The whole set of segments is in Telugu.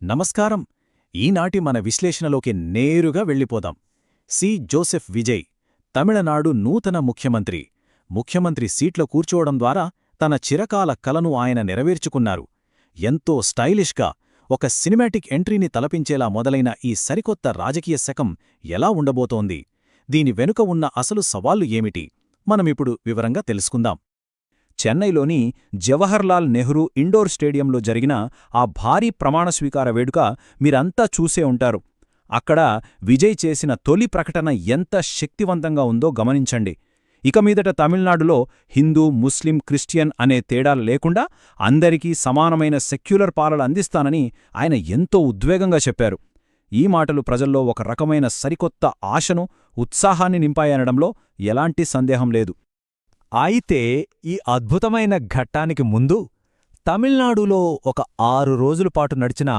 నమస్కారం. ఈనాటి మన విశ్లేషణలోకి నేరుగా వెళ్ళిపోదాం. జోసెఫ్ విజయ్, తమిళనాడు నూతన ముఖ్యమంత్రి. ముఖ్యమంత్రి సీట్లో కూర్చోవడం ద్వారా తన చిరకాల కలను ఆయన నెరవేర్చుకున్నారు. ఎంతో స్టైలిష్గా, ఒక సినిమాటిక్ ఎంట్రీని తలపించేలా మొదలైన ఈ సరికొత్త రాజకీయ శకం ఎలా ఉండబోతోంది? దీని వెనుక ఉన్న అసలు సవాళ్లు ఏమిటి? మనమిప్పుడు వివరంగా తెలుసుకుందాం. చెన్నైలోని జవహర్లాల్ నెహ్రూ ఇండోర్ స్టేడియంలో జరిగిన ఆ భారీ ప్రమాణస్వీకార వేడుక మీరంతా చూసే ఉంటారు. అక్కడ విజయ్ చేసిన తొలి ప్రకటన ఎంత శక్తివంతంగా ఉందో గమనించండి. ఇక మీదట తమిళనాడులో హిందూ, ముస్లిం, క్రిస్టియన్ అనే తేడాలు లేకుండా అందరికీ సమానమైన సెక్యులర్ పాలన అందిస్తానని ఆయన ఎంతో ఉద్వేగంగా చెప్పారు. ఈ మాటలు ప్రజల్లో ఒక రకమైన సరికొత్త ఆశను, ఉత్సాహాన్ని నింపాయనడంలో ఎలాంటి సందేహం లేదు. అయితే ఈ అద్భుతమైన ఘట్టానికి ముందు తమిళనాడులో ఒక 6 రోజుల పాటు నడిచిన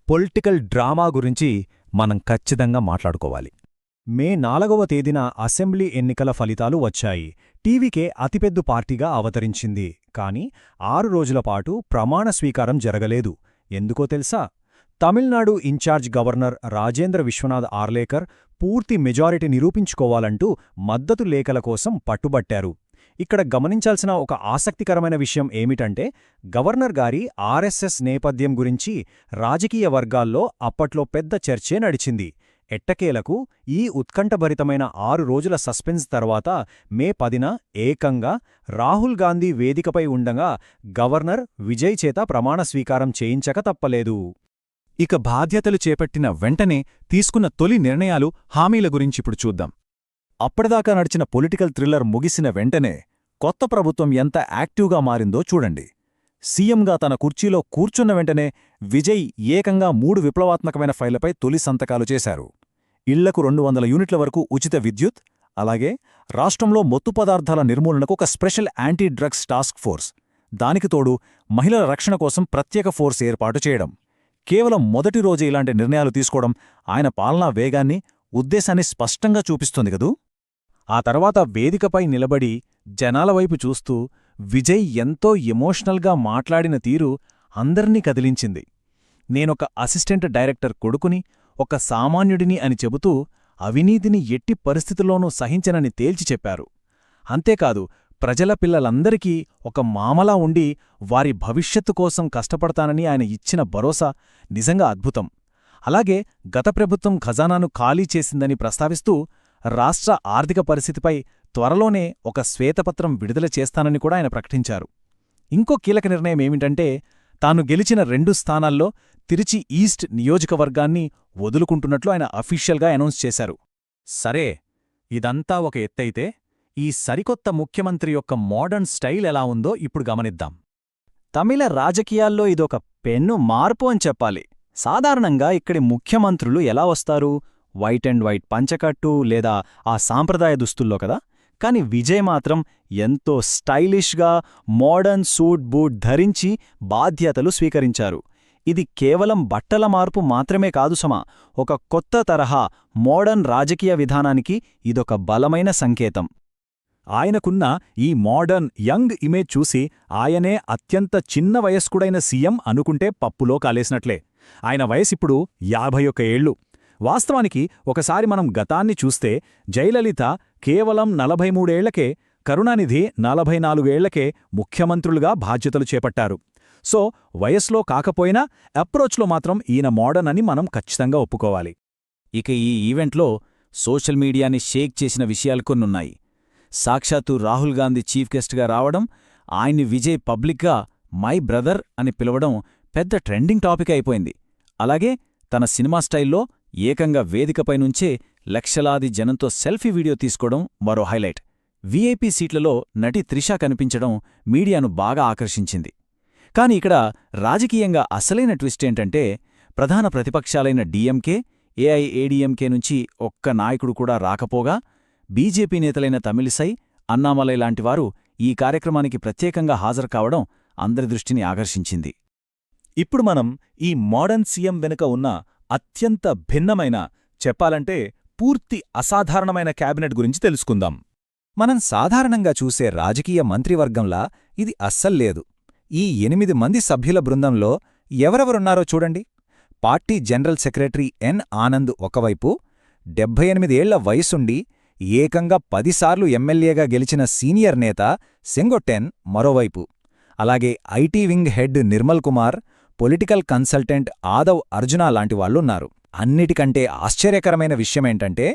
పొలిటికల్ డ్రామా గురించి మనం ఖచ్చితంగా మాట్లాడుకోవాలి. మే 4వ తేదీన అసెంబ్లీ ఎన్నికల ఫలితాలు వచ్చాయి. టీవీకే అతిపెద్ద పార్టీగా అవతరించింది. కాని 6 రోజుల పాటు ప్రమాణ స్వీకారం జరగలేదు. ఎందుకో తెలుసా? తమిళనాడు ఇన్ఛార్జ్ గవర్నర్ రాజేంద్ర విశ్వనాథ్ ఆర్లేకర్ పూర్తి మెజారిటీ నిరూపించుకోవాలంటూ మద్దతు లేఖల కోసం పట్టుబట్టారు. ఇక్కడ గమనించాల్సిన ఒక ఆసక్తికరమైన విషయం ఏమిటంటే, గవర్నర్ గారి ఆర్ఎస్ఎస్ నేపథ్యం గురించి రాజకీయ వర్గాల్లో అప్పట్లో పెద్ద చర్చే నడిచింది. ఎట్టకేలకు ఈ ఉత్కంఠభరితమైన 6 రోజుల సస్పెన్స్ తర్వాత మే 10న ఏకంగా రాహుల్ గాంధీ వేదికపై ఉండగా గవర్నర్ విజయ్ చేత ప్రమాణ స్వీకారం చేయించక తప్పలేదు. ఇక బాధ్యతలు చేపట్టిన వెంటనే తీసుకున్న తొలి నిర్ణయాలు, హామీల గురించిప్పుడు చూద్దాం. అప్పటిదాకా నడిచిన పొలిటికల్ థ్రిల్లర్ ముగిసిన వెంటనే కొత్త ప్రభుత్వం ఎంత యాక్టివ్గా మారిందో చూడండి. సీఎంగా తన కుర్చీలో కూర్చున్న వెంటనే విజయ్ ఏకంగా 3 విప్లవాత్మకమైన ఫైళ్లపై తొలి సంతకాలు చేశారు. ఇళ్లకు 200 యూనిట్ల వరకు ఉచిత విద్యుత్, అలాగే రాష్ట్రంలో మత్తు పదార్థాల నిర్మూలనకు ఒక special anti drugs task force, దానికి తోడు మహిళల రక్షణ కోసం ప్రత్యేక ఫోర్స్ ఏర్పాటు చేయడం. కేవలం మొదటి రోజే ఇలాంటి నిర్ణయాలు తీసుకోవడం ఆయన పాలనా వేగాన్ని, ఉద్దేశాన్ని స్పష్టంగా చూపిస్తుంది కదూ. ఆ తర్వాత వేదికపై నిలబడి జనాల వైపు చూస్తూ విజయ్ ఎంతో ఎమోషనల్గా మాట్లాడిన తీరు అందర్నీ కదిలించింది. నేనొక అసిస్టెంట్ డైరెక్టర్ కొడుకుని, ఒక సామాన్యుడిని అని చెబుతూ అవినీతిని ఎట్టి పరిస్థితుల్లోనూ సహించనని తేల్చి చెప్పారు. అంతేకాదు, ప్రజల పిల్లలందరికీ ఒక మామలా ఉండి వారి భవిష్యత్తు కోసం కష్టపడతానని ఆయన ఇచ్చిన భరోసా నిజంగా అద్భుతం. అలాగే గత ప్రభుత్వం ఖజానాను ఖాళీ చేసిందని ప్రస్తావిస్తూ రాష్ట్ర ఆర్థిక పరిస్థితిపై త్వరలోనే ఒక శ్వేతపత్రం విడుదల చేస్తానని కూడా ఆయన ప్రకటించారు. ఇంకో కీలక నిర్ణయం ఏమిటంటే, తాను గెలిచిన 2 స్థానాల్లో తిరుచి ఈస్ట్ నియోజకవర్గాన్ని వదులుకుంటున్నట్లు ఆయన అఫీషియల్గా అనౌన్స్ చేశారు. సరే, ఇదంతా ఒక ఎత్తైతే ఈ సరికొత్త ముఖ్యమంత్రి యొక్క మోడర్న్ స్టైల్ ఎలా ఉందో ఇప్పుడు గమనిద్దాం. తమిళ రాజకీయాల్లో ఇదొక పెన్ను మార్పు అని చెప్పాలి. సాధారణంగా ఇక్కడి ముఖ్యమంత్రులు ఎలా వస్తారు? వైట్ అండ్ వైట్ పంచకట్టు లేదా ఆ సాంప్రదాయ దుస్తుల్లో కదా. కాని విజయ్ మాత్రం ఎంతో స్టైలిష్గా మోడర్న్ సూట్ బూట్ ధరించి బాధ్యతలు స్వీకరించారు. ఇది కేవలం బట్టల మార్పు మాత్రమే కాదు సమా, ఒక కొత్త తరహా మోడర్న్ రాజకీయ విధానానికి ఇదొక బలమైన సంకేతం. ఆయనకున్న ఈ మోడర్న్ యంగ్ ఇమేజ్ చూసి ఆయనే అత్యంత చిన్న వయస్కుడైన సీఎం అనుకుంటే పప్పులో కాలేసినట్లే. ఆయన వయసిప్పుడు 51 ఏళ్లు. వాస్తవానికి ఒకసారి మనం గతాన్ని చూస్తే జయలలిత కేవలం 43 ఏళ్లకే, కరుణానిధి 44 ఏళ్లకే ముఖ్యమంత్రులుగా బాధ్యతలు చేపట్టారు. సో వయస్లో కాకపోయినా అప్రోచ్లో మాత్రం ఈయన మోడర్న్ అని మనం ఖచ్చితంగా ఒప్పుకోవాలి. ఇక ఈ ఈవెంట్లో సోషల్ మీడియాని షేక్ చేసిన విషయాలు కొన్నున్నాయి. సాక్షాత్తు రాహుల్ గాంధీ చీఫ్ గెస్ట్గా రావడం, ఆయన్ని విజయ్ పబ్లిక్గా మై బ్రదర్ అని పిలవడం పెద్ద ట్రెండింగ్ టాపిక్ అయిపోయింది. అలాగే తన సినిమా స్టైల్లో ఏకంగా వేదికపైనుంచే లక్షలాది జనంతో సెల్ఫీ వీడియో తీసుకోవడం మరో హైలైట్. వీఐపీ సీట్లలో నటి త్రిష కనిపించడం మీడియాను బాగా ఆకర్షించింది. కాని ఇక్కడ రాజకీయంగా అసలైన ట్విస్ట్ ఏంటంటే, ప్రధాన ప్రతిపక్షాలైన డీఎంకే, ఏఐఏడీఎంకే నుంచి ఒక్క నాయకుడు కూడా రాకపోగా బీజేపీ నేతలైన తమిళిసై, అన్నామలై లాంటివారు ఈ కార్యక్రమానికి ప్రత్యేకంగా హాజరు కావడం అందరి దృష్టిని ఆకర్షించింది. ఇప్పుడు మనం ఈ మోడర్న్ సీఎం వెనుక ఉన్న అత్యంత భిన్నమైన, చెప్పాలంటే పూర్తి అసాధారణమైన క్యాబినెట్ గురించి తెలుసుకుందాం. మనం సాధారణంగా చూసే రాజకీయ మంత్రివర్గంలా ఇది అస్సల్లేదు. ఈ 8 మంది సభ్యుల బృందంలో ఎవరెవరున్నారో చూడండి. Party general secretary N Anand ఒకవైపు, 78 ఏళ్ల వయసుండి ఏకంగా 10 సార్లు ఎమ్మెల్యేగా గెలిచిన సీనియర్ నేత సెంగొట్టెన్ మరోవైపు, అలాగే IT wing head Nirmal Kumar, political consultant Aadhav Arjuna లాంటి వాళ్ళున్నారు. అన్నిటికంటే ఆశ్చర్యకరమైన విషయమేంటంటే,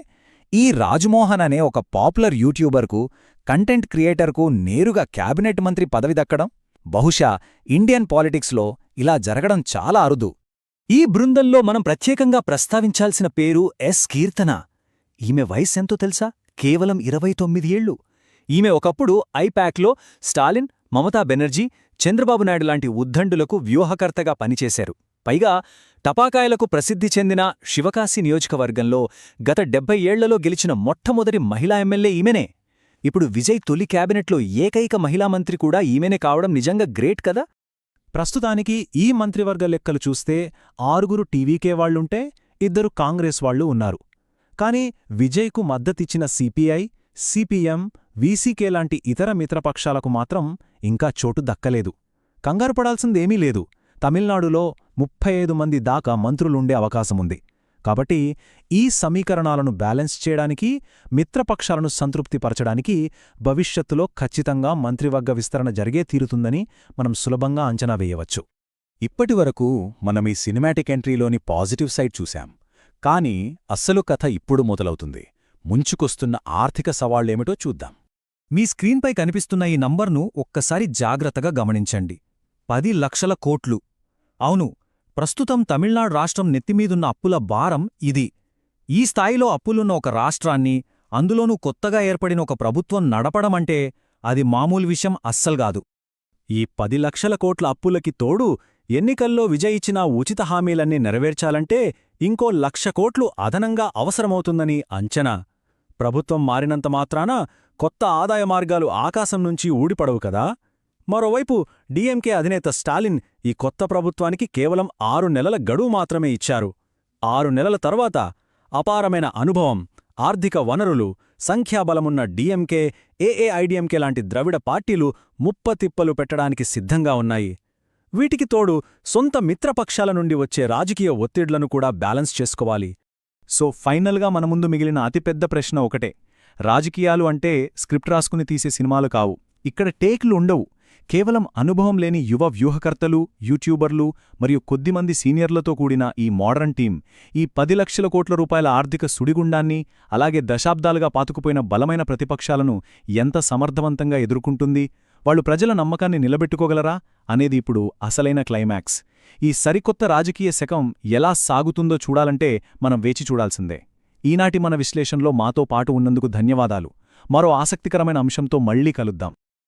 ఈ రాజ్మోహన్ అనే ఒక పాపులర్ యూట్యూబర్కు, కంటెంట్ క్రియేటర్కు నేరుగా క్యాబినెట్ మంత్రి పదవి దక్కడం బహుశా ఇండియన్ పాలిటిక్స్లో ఇలా జరగడం చాలా అరుదు. ఈ బృందంలో మనం ప్రత్యేకంగా ప్రస్తావించాల్సిన పేరు ఎస్. కీర్తన. ఈమె వయస్సెంతో తెలుసా? కేవలం 29 ఏళ్లు. ఈమె ఒకప్పుడు ఐపాక్లో స్టాలిన్, మమతా బెనర్జీ, చంద్రబాబు నాయుడు లాంటి ఉద్దండులకు వ్యూహకర్తగా పనిచేశారు. పైగా టపాకాయలకు ప్రసిద్ధి చెందిన శివకాశి నియోజకవర్గంలో గత 70 ఏళ్లలో గెలిచిన మొట్టమొదటి మహిళా ఎమ్మెల్యే ఈమెనే. ఇప్పుడు విజయ్ తొలి క్యాబినెట్లో ఏకైక మహిళా మంత్రి కూడా ఈమెనే కావడం నిజంగా గ్రేట్ కదా. ప్రస్తుతానికి ఈ మంత్రివర్గ లెక్కలు చూస్తే 6 టీవీకే వాళ్లుంటే 2 కాంగ్రెస్ వాళ్లు ఉన్నారు. కాని విజయ్కు మద్దతిచ్చిన సిపిఐ, సిపిఎం, వీసీకే లాంటి ఇతర మిత్రపక్షాలకు మాత్రం ఇంకా చోటు దక్కలేదు. కంగారుపడాల్సిందేమీ లేదు. తమిళనాడులో 35 మంది దాకా మంత్రులుండే అవకాశముంది. కాబట్టి ఈ సమీకరణాలను బ్యాలెన్స్ చేయడానికి, మిత్రపక్షాలను సంతృప్తిపరచడానికి భవిష్యత్తులో ఖచ్చితంగా మంత్రివర్గ విస్తరణ జరిగే తీరుతుందని మనం సులభంగా అంచనా వేయవచ్చు. ఇప్పటివరకు మనం ఈ సినిమాటిక్ ఎంట్రీలోని పాజిటివ్ సైడ్ చూశాం. కానీ అస్సలు కథ ఇప్పుడు మొదలవుతుంది. ముంచుకొస్తున్న ఆర్థిక సవాళ్లేమిటో చూద్దాం. మీ స్క్రీన్పై కనిపిస్తున్న ఈ నంబర్ను ఒక్కసారి జాగ్రత్తగా గమనించండి. 10 లక్షల కోట్లు. అవును, ప్రస్తుతం తమిళనాడు రాష్ట్రం నెత్తిమీదున్న అప్పుల భారం ఇది. ఈ స్థాయిలో అప్పులున్న ఒక రాష్ట్రాన్ని, అందులోనూ కొత్తగా ఏర్పడిన ఒక ప్రభుత్వం నడపడమంటే అది మామూలు విషయం అస్సల్గాదు. ఈ 10 లక్షల కోట్ల అప్పులకి తోడు ఎన్నికల్లో విజయ్ ఇచ్చిన ఉచిత హామీలన్నీ నెరవేర్చాలంటే ఇంకో 1,00,000 కోట్లు అదనంగా అవసరమవుతుందని అంచనా. ప్రభుత్వం మారినంత మాత్రాన కొత్త ఆదాయ మార్గాలు ఆకాశం నుంచి ఊడిపడవు కదా. మరోవైపు డీఎంకే అధినేత స్టాలిన్ ఈ కొత్త ప్రభుత్వానికి కేవలం 6 నెలల గడువు మాత్రమే ఇచ్చారు. 6 నెలల తర్వాత అపారమైన అనుభవం, ఆర్థిక వనరులు, సంఖ్యాబలమున్న డీఎంకే, ఏఐడిఎంకే లాంటి ద్రవిడ పార్టీలు ముప్పతిప్పలు పెట్టడానికి సిద్ధంగా ఉన్నాయి. వీటికి తోడు సొంత మిత్రపక్షాల నుండి వచ్చే రాజకీయ ఒత్తిడ్లను కూడా బ్యాలెన్స్ చేసుకోవాలి. సో ఫైనల్గా మన ముందు మిగిలిన అతిపెద్ద ప్రశ్న ఒకటే. రాజకీయాలు అంటే స్క్రిప్ట్ రాసుకుని తీసే సినిమాలు కావు. ఇక్కడ టేక్లు ఉండవు. కేవలం అనుభవం లేని యువ వ్యూహకర్తలు, యూట్యూబర్లు మరియు కొద్దిమంది సీనియర్లతో కూడిన ఈ మోడర్న్ టీం ఈ 10 లక్షల కోట్ల రూపాయల ఆర్థిక సుడిగుండాన్ని, అలాగే దశాబ్దాలుగా పాతుకుపోయిన బలమైన ప్రతిపక్షాలను ఎంత సమర్థవంతంగా ఎదుర్కొంటుంది, వాళ్లు ప్రజల నమ్మకాన్ని నిలబెట్టుకోగలరా అనేది ఇప్పుడు అసలైన క్లైమాక్స్. ఈ సరికొత్త రాజకీయ శకం ఎలా సాగుతుందో చూడాలంటే మనం వేచి చూడాల్సిందే. ఈనాటి మన విశ్లేషణలో మాతో పాటు ఉన్నందుకు ధన్యవాదాలు. మరో ఆసక్తికరమైన అంశంతో మళ్లీ కలుద్దాం.